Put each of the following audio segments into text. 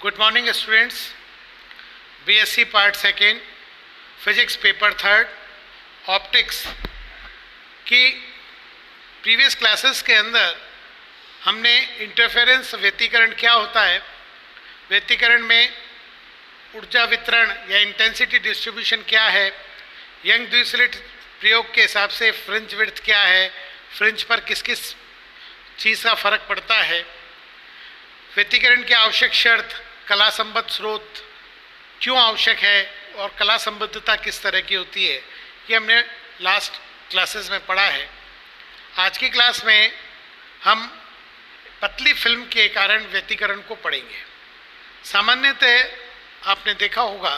Good morning students. BSc part second, physics paper third, optics की previous classes के अंदर हमने इंटरफेरेंस व्यतिकरण क्या होता है, व्यतिकरण में ऊर्जा वितरण या इंटेंसिटी डिस्ट्रीब्यूशन क्या है, यंग द्विसलिट प्रयोग के हिसाब से फ्रिंज विड्थ क्या है, फ्रिंज पर किस किस चीज़ का फर्क पड़ता है, व्यतिकरण की आवश्यक शर्त, कला संबद्ध स्रोत क्यों आवश्यक है और कला संबद्धता किस तरह की होती है, ये हमने लास्ट क्लासेस में पढ़ा है। आज की क्लास में हम पतली फिल्म के कारण व्यतिकरण को पढ़ेंगे। सामान्यतः आपने देखा होगा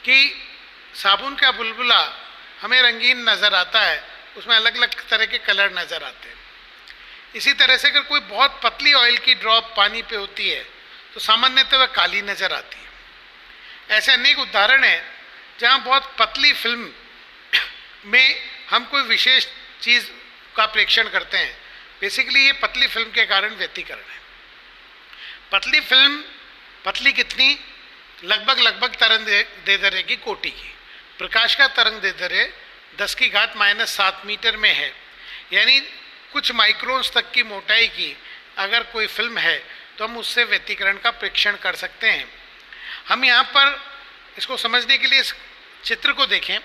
कि साबुन का बुलबुला हमें रंगीन नज़र आता है, उसमें अलग अलग तरह के कलर नज़र आते हैं। इसी तरह से अगर कोई बहुत पतली ऑयल की ड्रॉप पानी पे होती है तो सामान्यतः वह काली नज़र आती है। ऐसे अनेक उदाहरण हैं जहाँ बहुत पतली फिल्म में हम कोई विशेष चीज़ का प्रेक्षण करते हैं। बेसिकली ये पतली फिल्म के कारण व्यतिकरण है। पतली फिल्म पतली कितनी, लगभग तरंग दैर्ध्य की कोटि की। प्रकाश का तरंग दैर्ध्य 10⁻⁻7 मीटर में है, यानी कुछ माइक्रोन्स तक की मोटाई की अगर कोई फिल्म है तो हम उससे व्यतिकरण का प्रेक्षण कर सकते हैं। हम यहाँ पर इसको समझने के लिए इस चित्र को देखें।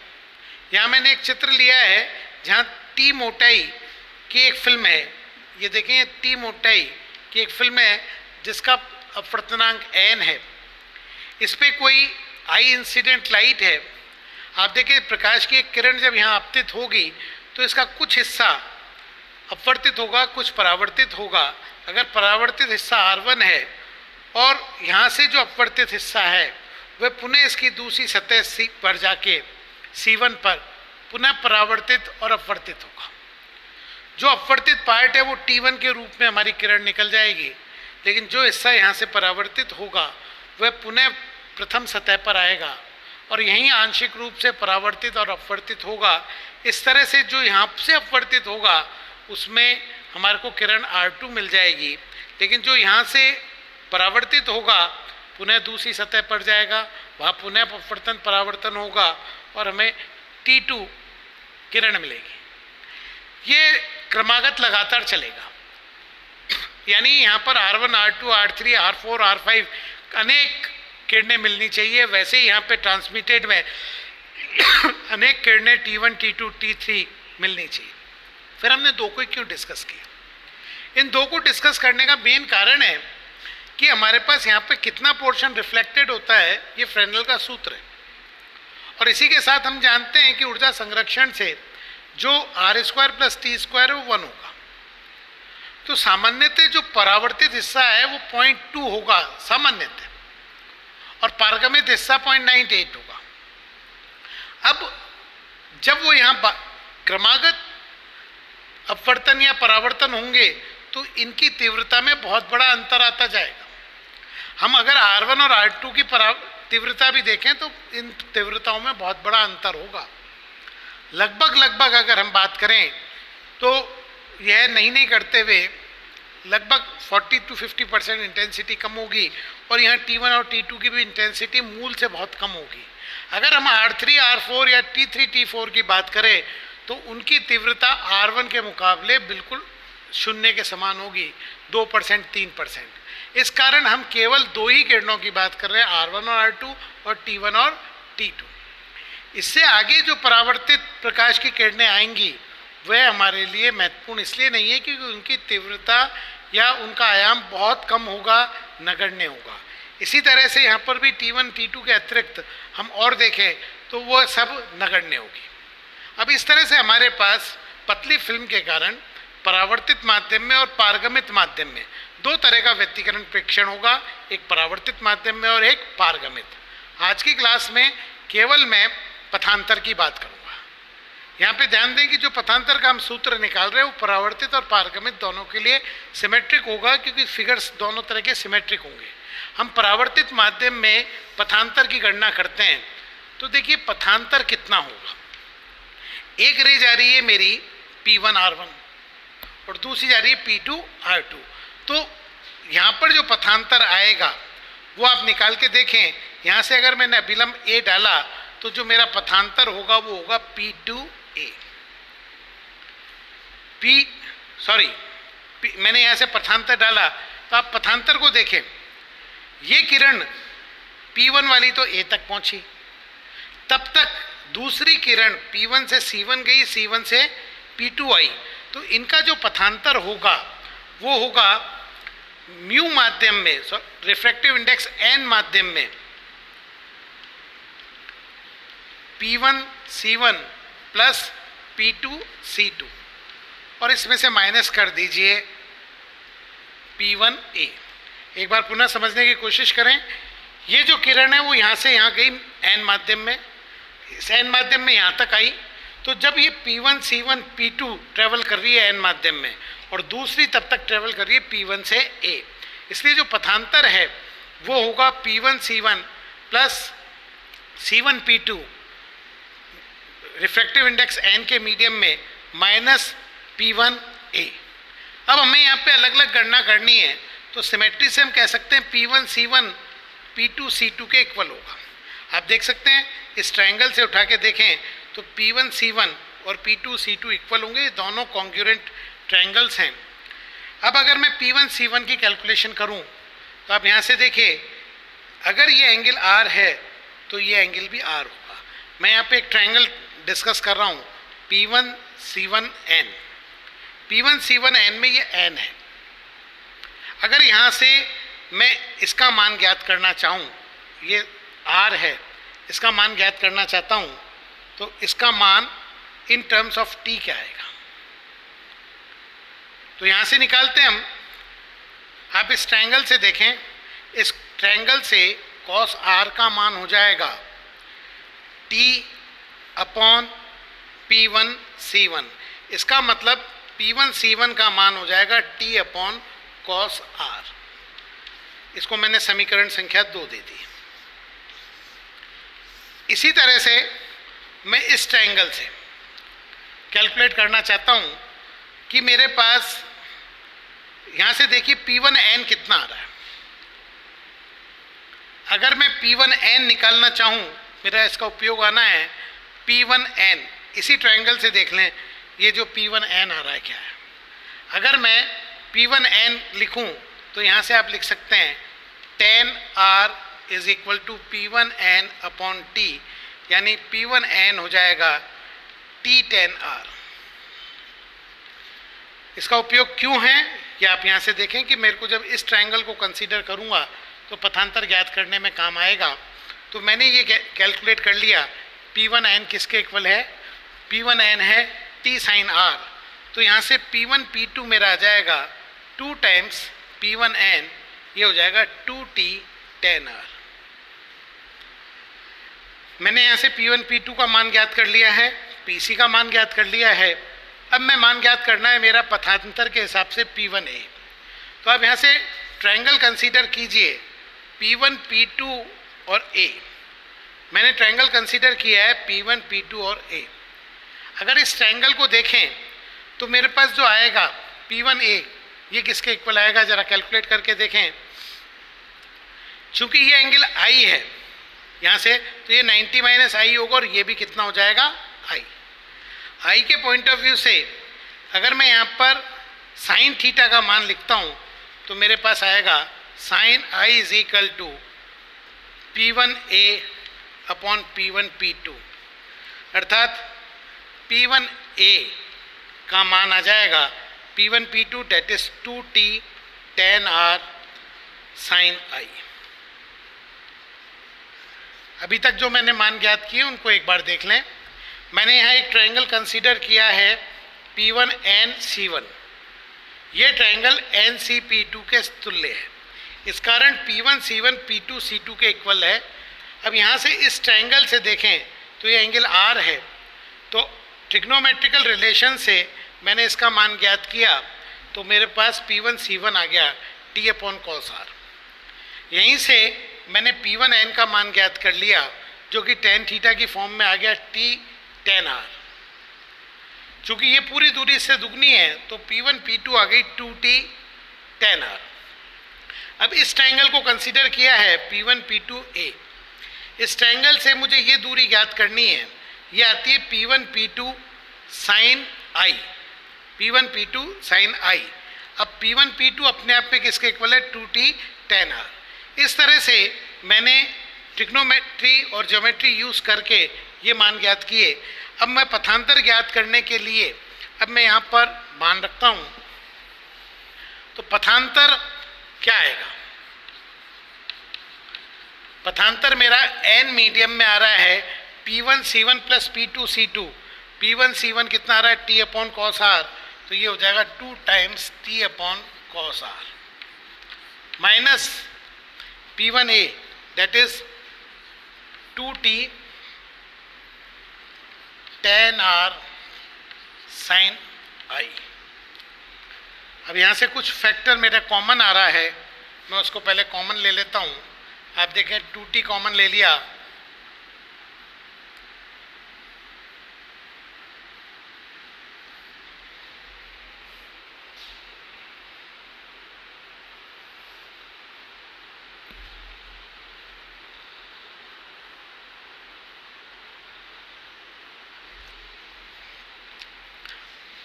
यहाँ मैंने एक चित्र लिया है जहाँ टी मोटाई की एक फिल्म है। ये देखें, ये टी मोटाई की एक फिल्म है जिसका अपवर्तनांक n है। इस पर कोई आई इंसिडेंट लाइट है। आप देखिए, प्रकाश की एक किरण जब यहाँ आपतित होगी तो इसका कुछ हिस्सा अपवर्तित होगा, कुछ परावर्तित होगा। अगर परावर्तित हिस्सा R1 है और यहाँ से जो अपवर्तित हिस्सा है वह पुनः इसकी दूसरी सतह पर जाके C1 पर पुनः परावर्तित और अपवर्तित होगा। जो अपवर्तित पार्ट है वो T1 के रूप में हमारी किरण निकल जाएगी, लेकिन जो हिस्सा यहाँ से परावर्तित होगा वह पुनः प्रथम सतह पर आएगा और यहीं आंशिक रूप से परावर्तित और अपवर्तित होगा। इस तरह से जो यहाँ से अपवर्तित होगा उसमें हमारे को किरण R2 मिल जाएगी, लेकिन जो यहाँ से परावर्तित होगा पुनः दूसरी सतह पर जाएगा, वहाँ पुनः अपवर्तन परावर्तन होगा और हमें T2 किरण मिलेगी। ये क्रमागत लगातार चलेगा, यानी यहाँ पर R1, R2, R3, R4, R5 अनेक किरणें मिलनी चाहिए। वैसे ही यहाँ पे ट्रांसमिटेड में अनेक किरणें T1, T2, T3 मिलनी चाहिए। फिर हमने दो को क्यों डिस्कस किया? इन दो को डिस्कस करने का मेन कारण है कि हमारे पास यहाँ पे कितना पोर्शन रिफ्लेक्टेड होता है, ये फ्रेनेल का सूत्र है। और इसी के साथ हम जानते हैं कि ऊर्जा संरक्षण से जो R² + T² है वो 1 होगा। तो सामान्यतः जो परावर्तित हिस्सा है वो 0.2 होगा सामान्यतः, और पारगमित हिस्सा 0.98 होगा। अब जब वो यहाँ क्रमागत अपवर्तन या परावर्तन होंगे तो इनकी तीव्रता में बहुत बड़ा अंतर आता जाएगा। हम अगर R1 और R2 की तीव्रता भी देखें तो इन तीव्रताओं में बहुत बड़ा अंतर होगा। लगभग अगर हम बात करें तो यह नहीं करते हुए लगभग 40 to 50% इंटेंसिटी कम होगी, और यहाँ T1 और T2 की भी इंटेंसिटी मूल से बहुत कम होगी। अगर हम R3, R4 या T3, T4 की बात करें तो उनकी तीव्रता R1 के मुकाबले बिल्कुल शून्य के समान होगी, 2%, 3%। इस कारण हम केवल दो ही किरणों की बात कर रहे हैं, R1 और R2 और T1 और T2। इससे आगे जो परावर्तित प्रकाश की किरणें आएंगी वह हमारे लिए महत्वपूर्ण इसलिए नहीं है क्योंकि उनकी तीव्रता या उनका आयाम बहुत कम होगा, नगण्य होगा। इसी तरह से यहाँ पर भी T1, T2 के अतिरिक्त हम और देखें तो वह सब नगण्य होगी। अब इस तरह से हमारे पास पतली फिल्म के कारण परावर्तित माध्यम में और पारगमित माध्यम में दो तरह का व्यतिकरण प्रेक्षण होगा, एक परावर्तित माध्यम में और एक पारगमित। आज की क्लास में केवल मैं पथांतर की बात करूंगा। यहाँ पे ध्यान दें कि जो पथांतर का हम सूत्र निकाल रहे हैं वो परावर्तित और पारगमित दोनों के लिए सिमेट्रिक होगा, क्योंकि फिगर्स दोनों तरह के सिमेट्रिक होंगे। हम परावर्तित माध्यम में पथांतर की गणना करते हैं तो देखिए पथांतर कितना होगा। एक रे जा रही है मेरी P1 R1 और दूसरी जा रही है P2 R2। तो यहाँ पर जो पथांतर आएगा वो आप निकाल के देखें। यहाँ से अगर मैंने अभिलंब ए डाला तो जो मेरा पथांतर होगा वो होगा P2A। मैंने यहाँ से पथांतर डाला तो आप पथांतर को देखें, ये किरण P1 वाली तो A तक पहुंची, तब तक दूसरी किरण P1 से C1 गई, C1 से P2 आई, तो इनका जो पथांतर होगा वो होगा म्यू माध्यम में, रिफ्रैक्टिव इंडेक्स n माध्यम में P1 C1 plus P2 C2, और इसमें से माइनस कर दीजिए P1A। एक बार पुनः समझने की कोशिश करें, ये जो किरण है वो यहाँ से यहाँ गई n माध्यम में, इस n माध्यम में यहाँ तक आई, तो जब ये P1 C1 P2 ट्रेवल कर रही है n माध्यम में और दूसरी तब तक ट्रेवल कर रही है P1 से A, इसलिए जो पथांतर है वो होगा P1 C1 plus C1 P2 refractive index n के मीडियम में माइनस P1A। अब हमें यहाँ पे अलग अलग गणना करनी है, तो सिमेट्री से हम कह सकते हैं P1 C1 P2 C2 के इक्वल होगा। आप देख सकते हैं इस ट्रायंगल से उठा के देखें तो P1 C1 और P2 C2 इक्वल होंगे, ये दोनों कॉन्ग्रुएंट ट्रायंगल्स हैं। अब अगर मैं P1 C1 की कैलकुलेशन करूं तो आप यहाँ से देखिए, अगर ये एंगल R है तो ये एंगल भी R होगा। मैं यहाँ पे एक ट्रायंगल डिस्कस कर रहा हूँ P1 C1 N, P1 C1 N में ये N है। अगर यहाँ से मैं इसका मान ज्ञात करना चाहूँ, ये R है, इसका मान ज्ञात करना चाहता हूँ, तो इसका मान इन टर्म्स ऑफ T क्या आएगा, तो यहाँ से निकालते हैं हम। आप इस ट्रायंगल से देखें, इस ट्रायंगल से cos R का मान हो जाएगा T अपॉन P1 C1, इसका मतलब P1 C1 का मान हो जाएगा T अपॉन cos R। इसको मैंने समीकरण संख्या 2 दे दी। इसी तरह से मैं इस ट्रायंगल से कैलकुलेट करना चाहता हूं कि मेरे पास यहां से देखिए P1N कितना आ रहा है। अगर मैं P1N निकालना चाहूं, मेरा इसका उपयोग आना है P1N। इसी ट्रायंगल से देख लें ये जो P1N आ रहा है क्या है। अगर मैं P1N लिखूं तो यहाँ से आप लिख सकते हैं tan R is equal to P1N upon T, यानी P1N हो जाएगा T tan R। इसका उपयोग क्यों है ये आप यहाँ से देखें कि मेरे को जब इस ट्रायंगल को कंसीडर करूँगा तो पथांतर ज्ञात करने में काम आएगा। तो मैंने ये कैलकुलेट कर लिया P1N किसके इक्वल है, P1N है T sin R, तो यहाँ से P1 P2 मेरा आ जाएगा 2 टाइम्स P1N, ये हो जाएगा 2T tan R। मैंने यहाँ से P1 P2 का मान ज्ञात कर लिया है, PC का मान ज्ञात कर लिया है। अब मैं मान ज्ञात करना है मेरा पथांतर के हिसाब से P1A। तो आप यहाँ से ट्रायंगल कंसीडर कीजिए P1 P2 और A। मैंने ट्रायंगल कंसीडर किया है P1 P2 और A। अगर इस ट्रायंगल को देखें तो मेरे पास जो आएगा P1A, ये किसके इक्वल आएगा, जरा कैलकुलेट करके देखें। चूंकि ये एंगल I है यहाँ से, तो ये 90 माइनस I होगा और ये भी कितना हो जाएगा I के पॉइंट ऑफ व्यू से अगर मैं यहाँ पर साइन थीटा का मान लिखता हूँ तो मेरे पास आएगा sine I is equal to P1A upon P1 P2, अर्थात P1A का मान आ जाएगा P1 P2 that is 2T tan R sine I। अभी तक जो मैंने मान ज्ञात किए उनको एक बार देख लें। मैंने यहाँ एक ट्रायंगल कंसीडर किया है P1N C1, ये ट्रायंगल NCP2 के तुल्य है, इस कारण P1 C1 P2 C2 के इक्वल है। अब यहाँ से इस ट्रायंगल से देखें तो ये एंगल R है, तो ट्रिग्नोमेट्रिकल रिलेशन से मैंने इसका मान ज्ञात किया तो मेरे पास P1 C1 आ गया T अपॉन cos R। यहीं से मैंने P1N का मान ज्ञात कर लिया जो कि tan थीटा की फॉर्म में आ गया T tan R। चूँकि ये पूरी दूरी इससे दुगनी है तो P1 P2 आ गई 2T tan R। अब इस ट्रायंगल को कंसीडर किया है P1 P2 A। इस ट्रायंगल से मुझे ये दूरी ज्ञात करनी है, ये आती है P1 P2 sign I, P1 P2 sign I। अब P1 P2 अपने आप में किसके इक्वल है, 2t tan r। इस तरह से मैंने ट्रिग्नोमेट्री और ज्योमेट्री यूज़ करके ये मान ज्ञात किए। अब मैं पथांतर ज्ञात करने के लिए अब मैं यहाँ पर मान रखता हूँ, तो पथांतर क्या आएगा, पथांतर मेरा n मीडियम में आ रहा है P1 C1 plus P2 C2। P1 C1 कितना आ रहा है, t अपॉन कॉस r, तो ये हो जाएगा 2 times t upon cos r minus P1 A that is 2t tan r sine I। अब यहाँ से कुछ फैक्टर मेरा कॉमन आ रहा है, मैं उसको पहले कॉमन ले लेता हूँ। आप देखें 2t कॉमन ले लिया,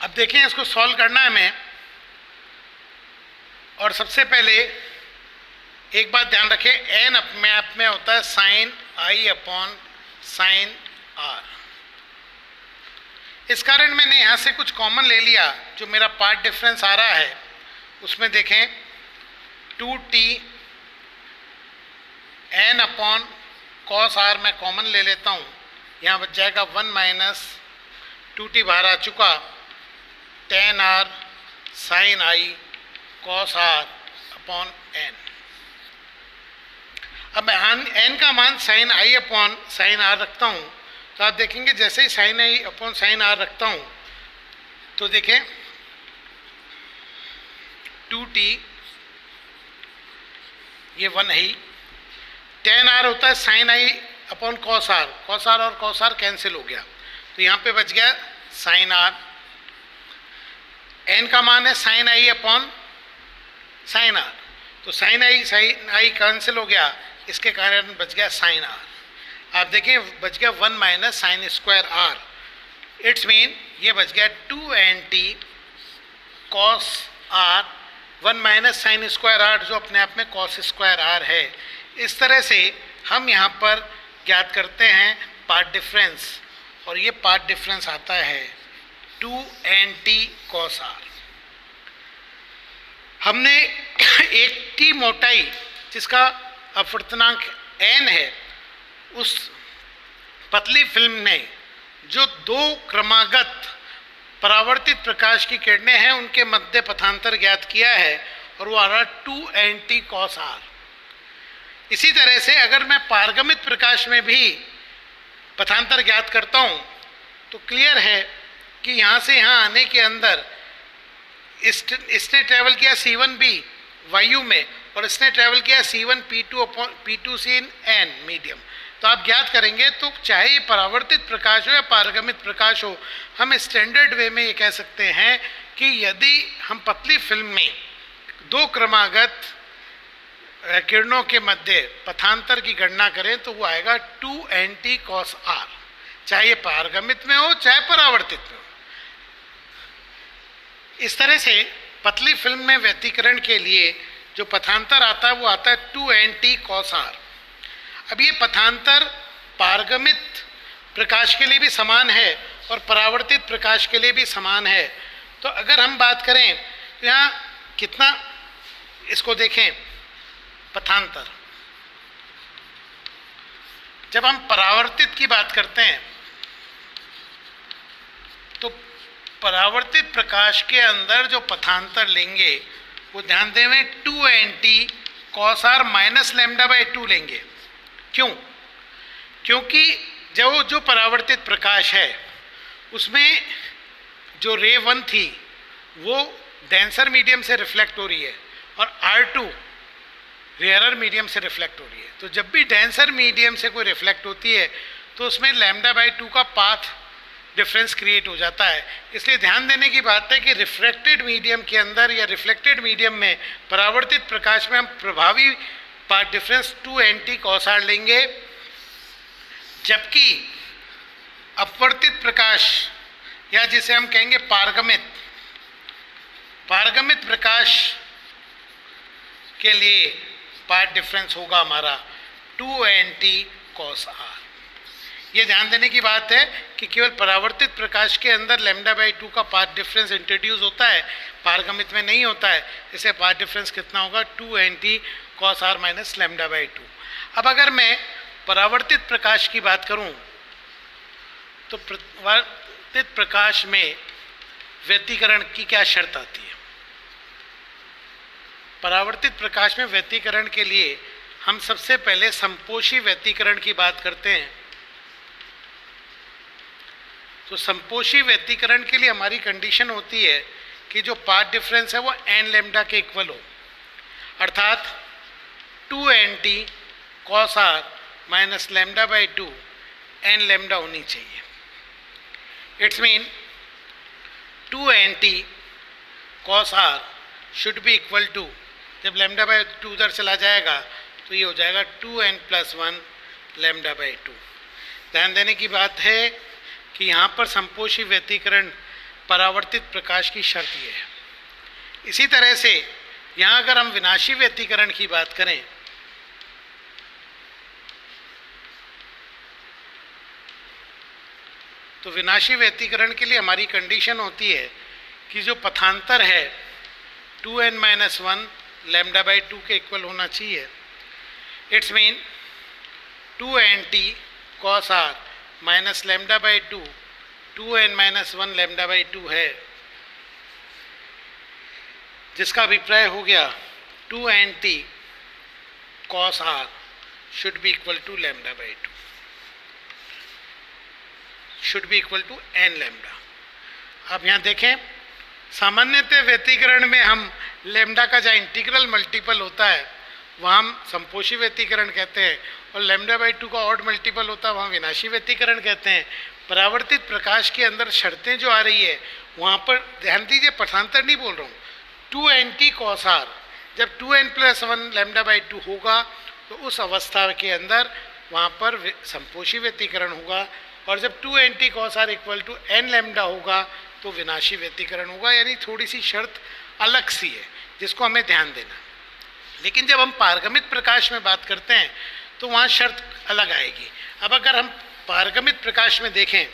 अब देखें इसको सॉल्व करना है हमें। और सबसे पहले एक बात ध्यान रखें, n अपने आप में होता है sine I upon sine r। इस कारण मैंने यहाँ से कुछ कॉमन ले लिया, जो मेरा पार्ट डिफरेंस आ रहा है उसमें देखें 2t n upon cos r मैं कॉमन ले लेता हूँ, यहाँ बच जाएगा 1 माइनस 2t बाहर आ चुका, tan r sine I cos r upon n। अब मैं n का मान sine I upon sine r रखता हूँ, तो आप देखेंगे जैसे ही sine I upon sine r रखता हूँ तो देखें 2t ये 1 है ही, tan r होता है sine I upon cos r, cos r और कॉस r कैंसिल हो गया, तो यहाँ पे बच गया साइन r। n का मान है sine I upon sine r, तो साइन I कैंसिल हो गया, इसके कारण बच गया साइन r। आप देखें बच गया 1 minus sine square r, it's mean ये बच गया 2nt cos r, 1 minus sine square r जो अपने आप में कॉस स्क्वायर r है। इस तरह से हम यहाँ पर ज्ञात करते हैं पार्ट डिफरेंस, और ये पार्ट डिफरेंस आता है 2nt कॉस r। हमने एक t मोटाई जिसका अपवर्तनांक n है, उस पतली फिल्म ने जो 2 क्रमागत परावर्तित प्रकाश की किरणें हैं उनके मध्य पथांतर ज्ञात किया है, और वो आ रहा 2nt कॉस r। इसी तरह से अगर मैं पारगमित प्रकाश में भी पथांतर ज्ञात करता हूँ तो क्लियर है कि यहाँ से यहाँ आने के अंदर इसने ट्रैवल किया C1b वायु में, और इसने ट्रैवल किया C1 P2 इन n मीडियम। तो आप ज्ञात करेंगे तो चाहे ये परावर्तित प्रकाश हो या पारगमित प्रकाश हो, हम स्टैंडर्ड वे में ये कह सकते हैं कि यदि हम पतली फिल्म में 2 क्रमागत किरणों के मध्य पथांतर की गणना करें तो वो आएगा 2nt कॉस r, चाहे ये पारगमित में हो चाहे परावर्तित में हो। इस तरह से पतली फिल्म में व्यतिकरण के लिए जो पथांतर आता है वो आता है 2nt कॉस r। अब ये पथांतर पारगमित प्रकाश के लिए भी समान है और परावर्तित प्रकाश के लिए भी समान है। तो अगर हम बात करें तो यहाँ कितना, इसको देखें पथांतर, जब हम परावर्तित की बात करते हैं तो परावर्तित प्रकाश के अंदर जो पथांतर लेंगे वो ध्यान दें 2nt cos r minus lambda by 2 लेंगे। क्यों? क्योंकि जो परावर्तित प्रकाश है उसमें जो रे 1 थी वो डेंसर मीडियम से रिफ्लेक्ट हो रही है और R2 रेयरर मीडियम से रिफ्लेक्ट हो रही है। तो जब भी डेंसर मीडियम से कोई रिफ्लेक्ट होती है तो उसमें लैम्डा बाई 2 का पाथ डिफरेंस क्रिएट हो जाता है। इसलिए ध्यान देने की बात है कि रिफ्रैक्टेड मीडियम के अंदर या रिफ्लेक्टेड मीडियम में परावर्तित प्रकाश में हम प्रभावी path difference 2nt cos r लेंगे, जबकि अपवर्तित प्रकाश या जिसे हम कहेंगे पारगमित प्रकाश के लिए पाथ डिफरेंस होगा हमारा 2nt cos r। ये ध्यान देने की बात है कि केवल परावर्तित प्रकाश के अंदर λ/2 का पाथ डिफरेंस इंट्रोड्यूस होता है, पारगमित में नहीं होता है। इसे पाथ डिफरेंस कितना होगा 2nt cos r माइनस λ/2। अब अगर मैं परावर्तित प्रकाश की बात करूं तो परावर्तित प्रकाश में व्यतिकरण की क्या शर्त आती है? परावर्तित प्रकाश में व्यतिकरण के लिए हम सबसे पहले संपोषी व्यतिकरण की बात करते हैं। तो संपोषी व्यतिकरण के लिए हमारी कंडीशन होती है कि जो पाथ डिफरेंस है वो n लैम्डा के इक्वल हो, अर्थात 2nt cos r minus λ/2 n lambda होनी चाहिए। It's mean 2nt cos r should be equal to, जब λ/2 उधर चला जाएगा तो ये हो जाएगा 2n + 1 λ/2। ध्यान देने की बात है कि यहाँ पर संपोषी व्यतिकरण परावर्तित प्रकाश की शर्त ये है। इसी तरह से यहाँ अगर हम विनाशी व्यतिकरण की बात करें तो विनाशी व्यतिकरण के लिए हमारी कंडीशन होती है कि जो पथांतर है 2n - 1 λ/2 के इक्वल होना चाहिए। It's mean 2nt cos r minus λ/2 2n - 1 λ/2 है, जिसका अभिप्राय हो गया 2nt cos r should be equal to λ/2, should be equal to n lambda. अब यहाँ देखें, सामान्यतः व्यतिकरण में हम लैम्डा का जहाँ इंटीग्रल मल्टीपल होता है वहाँ हम संपोषी व्यतिकरण कहते हैं, और λ/2 का ऑड मल्टीपल होता है वहाँ विनाशी व्यतिकरण कहते हैं। परावर्तित प्रकाश के अंदर शर्तें जो आ रही है वहाँ पर ध्यान दीजिए, पथांतर नहीं बोल रहा हूँ। 2nt cos r जब 2n + 1 λ/2 होगा तो उस अवस्था के अंदर वहाँ पर संपोषी व्यतिकरण होगा, और जब 2nt cos r equal to n lambda होगा तो विनाशी व्यतिकरण होगा। यानी थोड़ी सी शर्त अलग सी है जिसको हमें ध्यान देना। लेकिन जब हम पारगमित प्रकाश में बात करते हैं तो वहाँ शर्त अलग आएगी। अब अगर हम पारगमित प्रकाश में देखें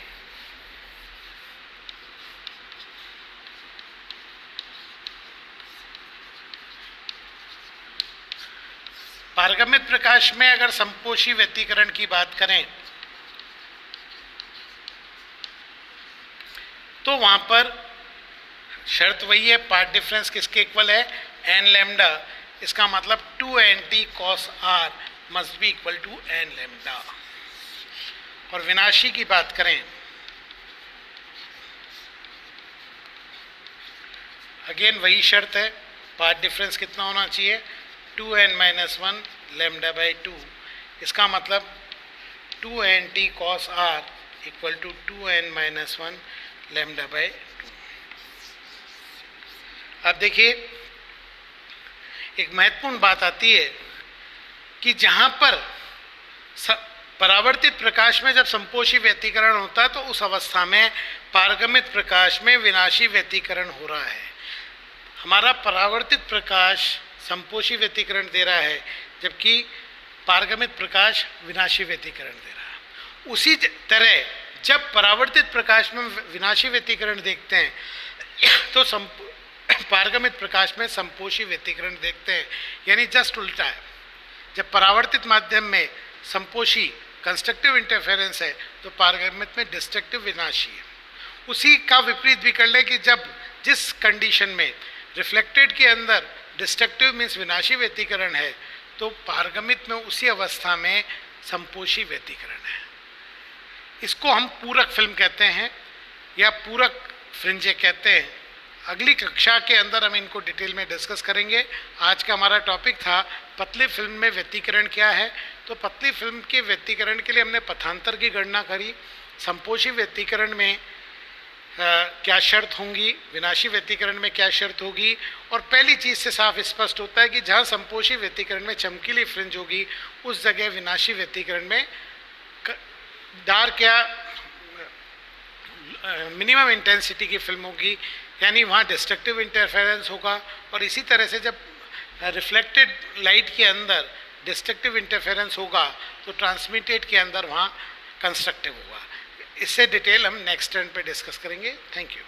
पारगमित प्रकाश में अगर संपोषी व्यतिकरण की बात करें तो वहाँ पर शर्त वही है, पाथ डिफरेंस किसके इक्वल है n लैम्डा। इसका मतलब 2nt cos r must be equal to n lambda. और विनाशी की बात करें अगेन वही शर्त है, पाथ डिफरेंस कितना होना चाहिए 2n - 1 λ/2। इसका मतलब 2nt cos r equal to 2n - 1 λ/2। अब देखिए, एक महत्वपूर्ण बात आती है कि जहाँ पर परावर्तित प्रकाश में जब संपोषी व्यतिकरण होता है तो उस अवस्था में पारगमित प्रकाश में विनाशी व्यतिकरण हो रहा है। हमारा परावर्तित प्रकाश संपोषी व्यतिकरण दे रहा है, जबकि पारगमित प्रकाश विनाशी व्यतिकरण दे रहा है। उसी तरह जब परावर्तित प्रकाश में विनाशी व्यतिकरण देखते हैं तो पारगमित प्रकाश में संपोषी व्यतिकरण देखते हैं, यानी जस्ट उल्टा है। जब परावर्तित माध्यम में संपोषी कंस्ट्रक्टिव इंटरफेरेंस है तो पारगमित में डिस्ट्रक्टिव विनाशी है। उसी का विपरीत भी कर ले कि जब जिस कंडीशन में रिफ्लेक्टेड के अंदर डिस्ट्रक्टिव मीन्स विनाशी व्यतिकरण है तो पारगमित में उसी अवस्था में संपोषी व्यतिकरण है। इसको हम पूरक फिल्म कहते हैं या पूरक फ्रिंजे कहते हैं। अगली कक्षा के अंदर हम इनको डिटेल में डिस्कस करेंगे। आज का हमारा टॉपिक था पतली फिल्म में व्यतिकरण क्या है। तो पतली फिल्म के व्यतिकरण के लिए हमने पथांतर की गणना करी, संपोषी व्यतिकरण में क्या शर्त होंगी, विनाशी व्यतिकरण में क्या शर्त होगी। और पहली चीज़ से साफ स्पष्ट होता है कि जहाँ संपोषी व्यतिकरण में चमकीली फ्रिंज होगी उस जगह विनाशी व्यतिकरण में डार्क या मिनिमम इंटेंसिटी की फिल्म होगी, यानी वहाँ डिस्ट्रक्टिव इंटरफेरेंस होगा। और इसी तरह से जब रिफ्लेक्टेड लाइट के अंदर डिस्ट्रक्टिव इंटरफेरेंस होगा तो ट्रांसमिटेड के अंदर वहाँ कंस्ट्रक्टिव होगा। इससे डिटेल हम नेक्स्ट टर्न पे डिस्कस करेंगे। Thank you.